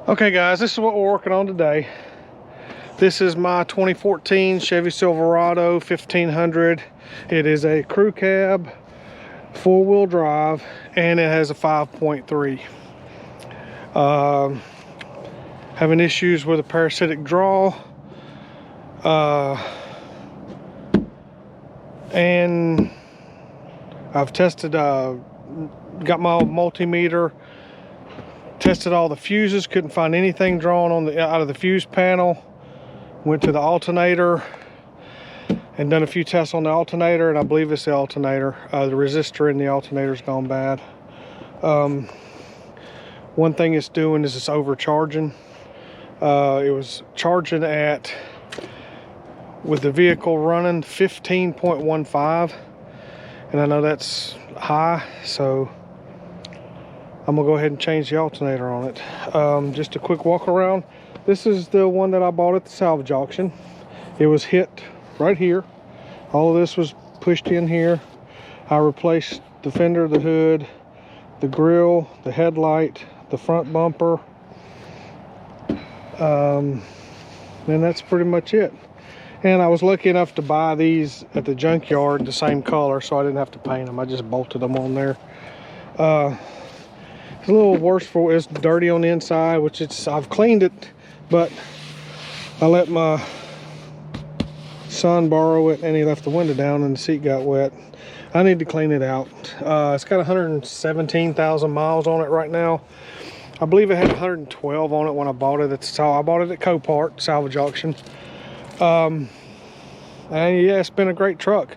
Okay guys, this is what we're working on today. This is my 2014 Chevy Silverado 1500. It is a crew cab, four-wheel drive, and it has a 5.3. Having issues with a parasitic draw. And I've tested, got my multimeter, tested all the fuses, couldn't find anything drawn on the out of the fuse panel. Went to the alternator and done a few tests on the alternator, and I believe it's the alternator. The resistor in the alternator's gone bad. One thing it's doing is it's overcharging. It was charging at, with the vehicle running, 15.15, and I know that's high, so I'm gonna go ahead and change the alternator on it. Just a quick walk around. This is the one that I bought at the salvage auction. It was hit right here. All of this was pushed in here. I replaced the fender, the hood, the grill, the headlight, the front bumper. And that's pretty much it. And I was lucky enough to buy these at the junkyard, the same color, so I didn't have to paint them. I just bolted them on there. It's a little worse for it's dirty on the inside, which I've cleaned it, but I let my son borrow it and he left the window down and the seat got wet. I need to clean it out. It's got 117,000 miles on it right now. I believe it had 112 on it when I bought it. I bought it at Copart salvage auction. And yeah, it's been a great truck.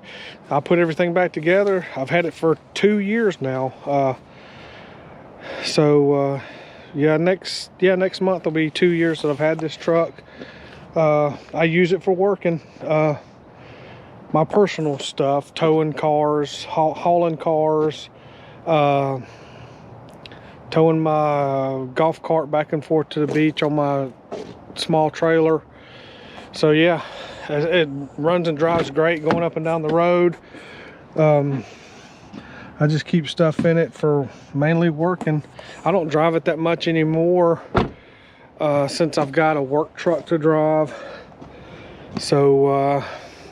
I put everything back together. I've had it for 2 years now. Yeah, next month will be 2 years that I've had this truck. I use it for working, my personal stuff, towing cars, hauling cars, towing my golf cart back and forth to the beach on my small trailer. So yeah, it runs and drives great going up and down the road. I just keep stuff in it for mainly working. I don't drive it that much anymore since I've got a work truck to drive. So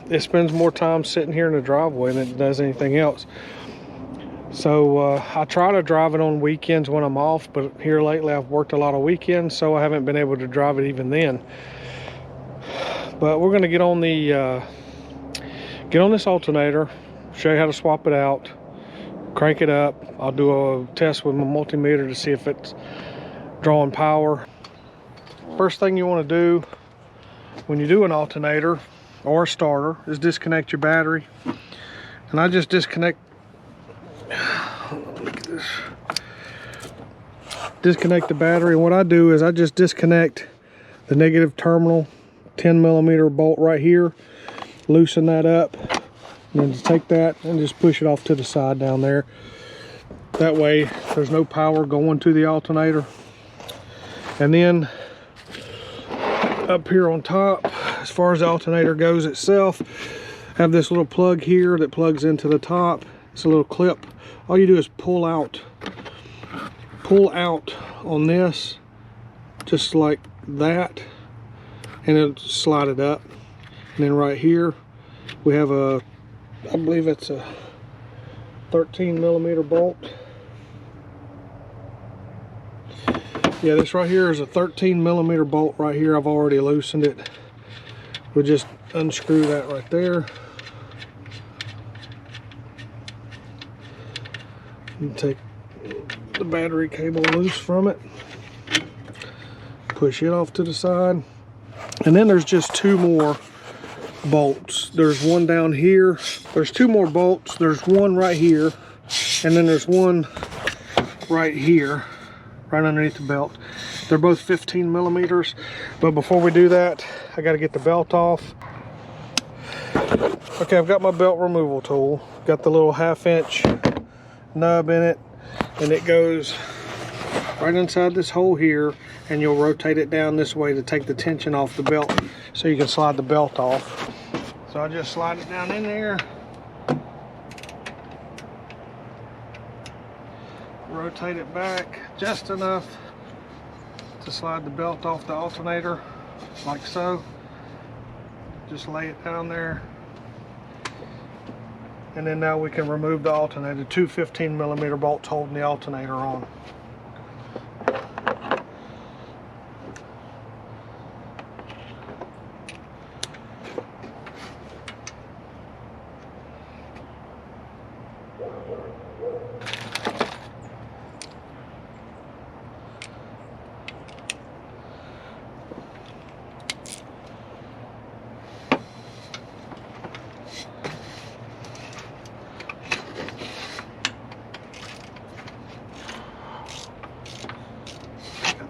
it spends more time sitting here in the driveway than it does anything else. So I try to drive it on weekends when I'm off, but here lately I've worked a lot of weekends, so I haven't been able to drive it even then. But we're gonna get on this alternator, show you how to swap it out, crank it up. I'll do a test with my multimeter to see if it's drawing power. First thing you want to do when you do an alternator or a starter is disconnect your battery. And I just disconnect, look at this, disconnect the battery. And what I do is I just disconnect the negative terminal 10mm bolt right here, loosen that up, and then just take that and just push it off to the side down there. That way there's no power going to the alternator. And then up here on top, as far as the alternator goes itself, have this little plug here that plugs into the top. It's a little clip. All you do is pull out on this, just like that, and it'll slide it up. And then right here we have a, I believe it's a 13mm bolt. Yeah, this right here is a 13mm bolt right here. I've already loosened it. We'll just unscrew that right there. And take the battery cable loose from it. Push it off to the side. And then there's just two more bolts. There's one down here. There's two more bolts. There's one right here, and then there's one right here, right underneath the belt. They're both 15mm. But before we do that, I got to get the belt off. Okay, I've got my belt removal tool. Got the little 1/2-inch nub in it, and it goes right inside this hole here, and you'll rotate it down this way to take the tension off the belt so you can slide the belt off. So I just slide it down in there, rotate it back just enough to slide the belt off the alternator, like so. Just lay it down there. And then now we can remove the alternator. Two 15mm bolts holding the alternator on.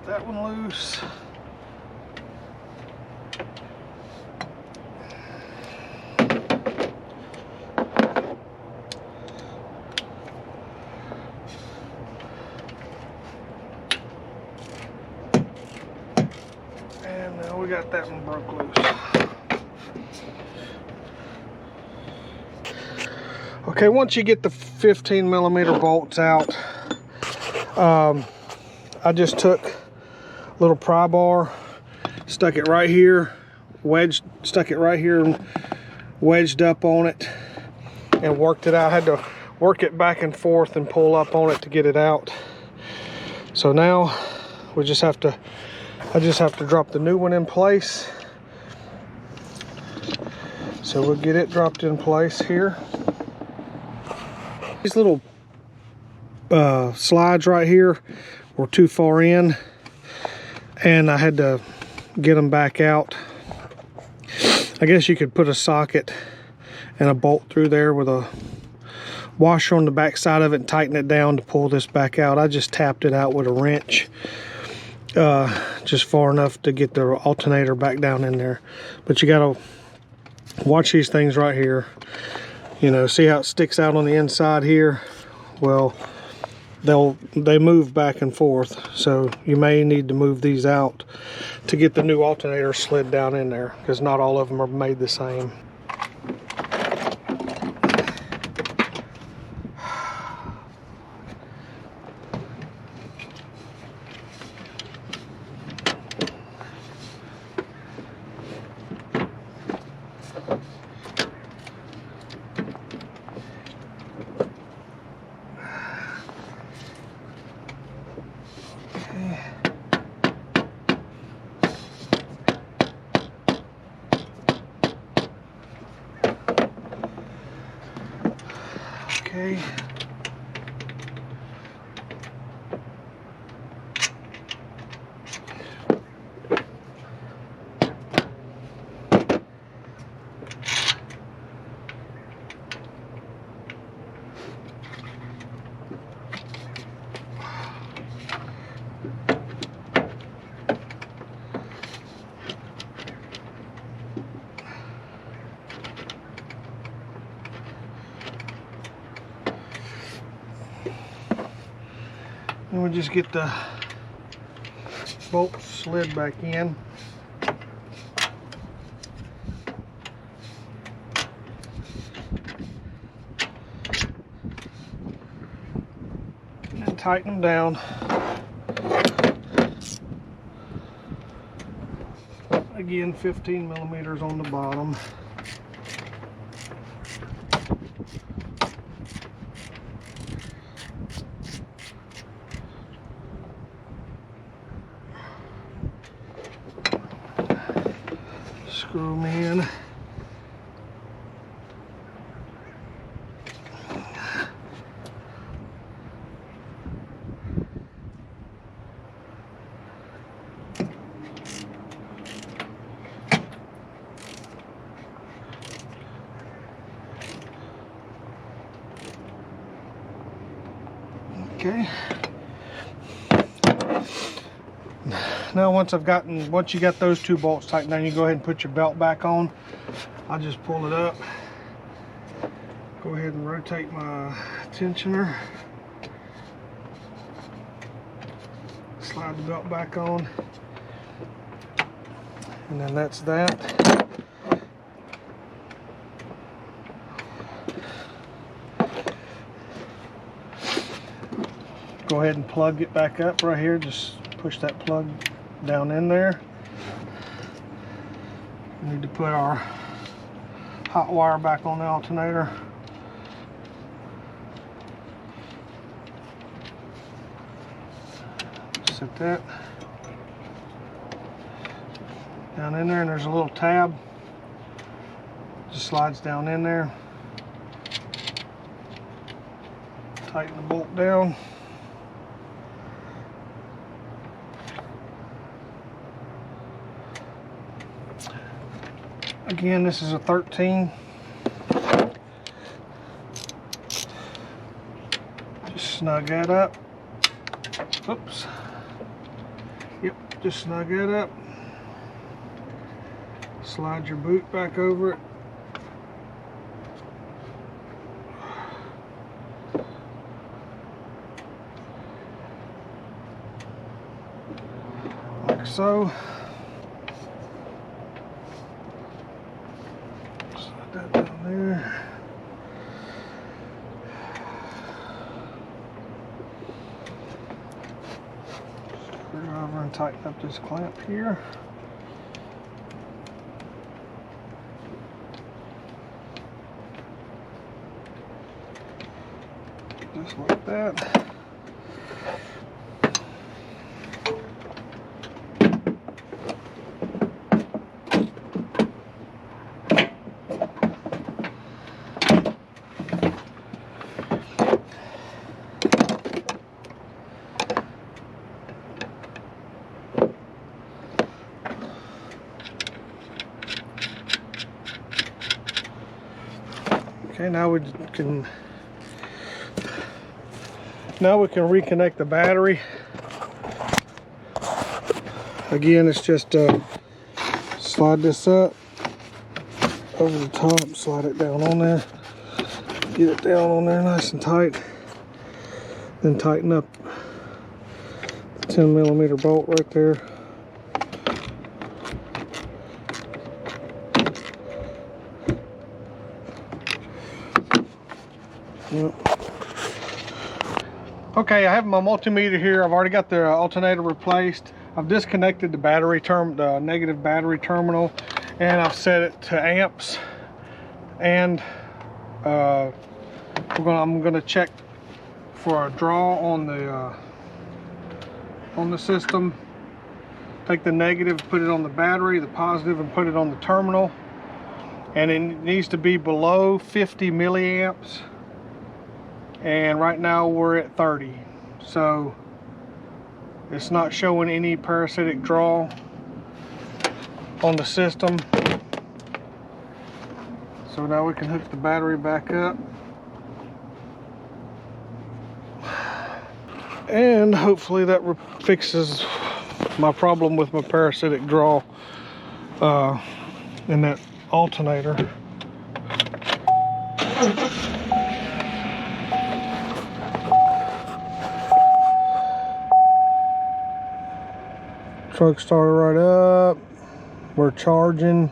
That one loose. And now we got that one broke loose. Okay, once you get the 15mm bolts out, I just took little pry bar, stuck it right here, stuck it right here and wedged up on it and worked it out. I had to work it back and forth and pull up on it to get it out. So now I just have to drop the new one in place. So we'll get it dropped in place here. These little slides right here were too far in, and I had to get them back out. I guess you could put a socket and a bolt through there with a washer on the back side of it and tighten it down to pull this back out. I just tapped it out with a wrench, just far enough to get the alternator back down in there. But you gotta watch these things right here. You know, see how it sticks out on the inside here? Well, they move back and forth, so you may need to move these out to get the new alternator slid down in there, because not all of them are made the same. Okay. And we'll just get the bolt slid back in. And tighten them down. Again, 15mm on the bottom. Screw them in. Okay. Now once you got those two bolts tightened down, you go ahead and put your belt back on. I'll just pull it up. Go ahead and rotate my tensioner. Slide the belt back on. And then that's that. Go ahead and plug it back up right here. Just push that plug down in there. We need to put our hot wire back on the alternator. Set that down in there, and there's a little tab. Just slides down in there. Tighten the bolt down. Again, this is a 13. Just snug that up. Oops. Yep, just snug that up. Slide your boot back over it. Like so. Slide that down there. Screwdriver and tighten up this clamp here. Just like that. Okay, now we can reconnect the battery. Again, it's just slide this up over the top, slide it down on there, get it down on there nice and tight, then tighten up the 10mm bolt right there. Okay, I have my multimeter here. I've already got the alternator replaced. I've disconnected the negative battery terminal, and I've set it to amps. And I'm gonna check for a draw on the system. Take the negative, put it on the battery, the positive, and put it on the terminal. And it needs to be below 50 milliamps. And right now we're at 30, so it's not showing any parasitic draw on the system. So now we can hook the battery back up, and hopefully that fixes my problem with my parasitic draw in that alternator. Truck started right up. We're charging.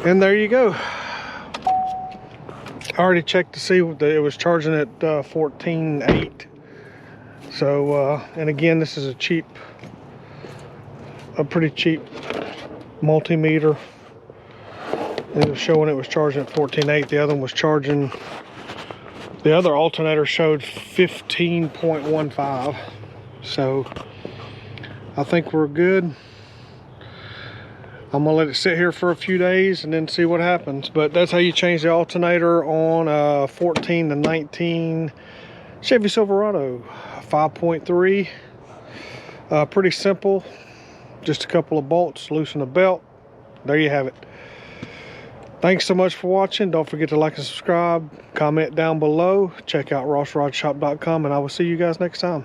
And there you go. I already checked to see what it was charging at 14.8. So, and again, this is a pretty cheap multimeter. It was showing it was charging at 14.8. The other one was charging, the other alternator showed 15.15. So I think we're good. I'm gonna let it sit here for a few days and then see what happens. But that's how you change the alternator on a 14 to 19 Chevy Silverado 5.3. Pretty simple. Just a couple of bolts, loosen the belt. There you have it. Thanks so much for watching. Don't forget to like and subscribe. Comment down below. Check out rossrodshop.com, and I will see you guys next time.